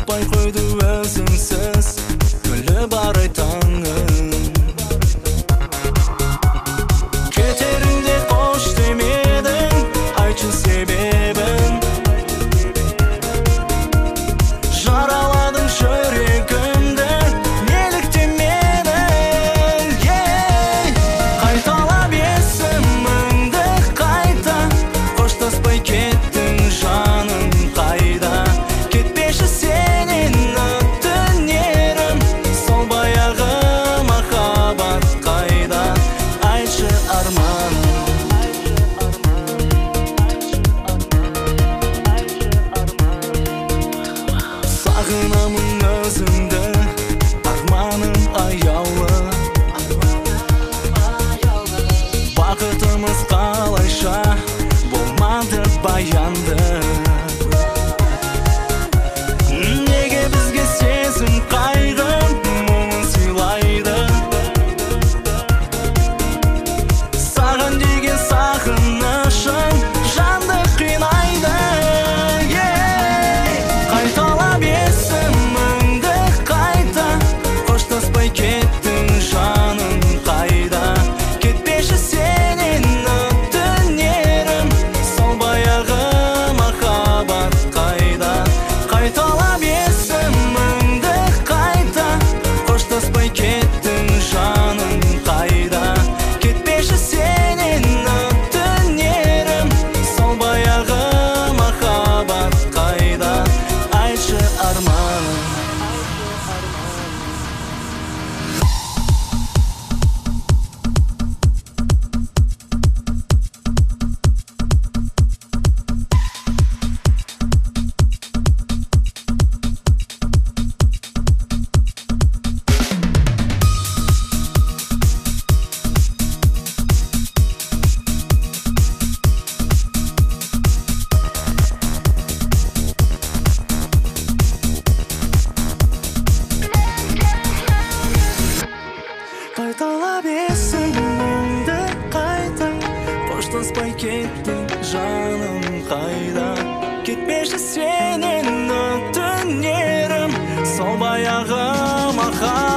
таппай қойды өзіңсіз гүлі бар ай таңым. Кетеріңде қош демедің, айтшы себебін. Жараладың жүрегімді, неліктен менің? Қайталап есіміңді қайта, қоштаспай кеттің жаным қайда? Кетпеші сенен өтінерім, сол баяғы махаббат қайда? Айтшы арманым. Сағынамын өзіңді, арманым аяулы. Бақытымыз қалайша болмады баянды. Неге бізге сезім қайғым мұңын сыйлайды? Саған деген сағынышым жанды қинайды. Қайталап есіміңді қайта, қоштаспай кеттің жаным қайда? Кетпеші сенен өтінерім, сол баяғы махаббат қайда? Қайталап есіміңді қайта, қоштаспай кеттің жаным қайда? Кетпеші сенен өтінерім, сол баяғы махаббат қайда? Айтшы арманым. Қайталап есіміңді қайта, қоштаспай кеттің жаным қайда? Кетпеші сенен өтінерім, сол баяғы махаббат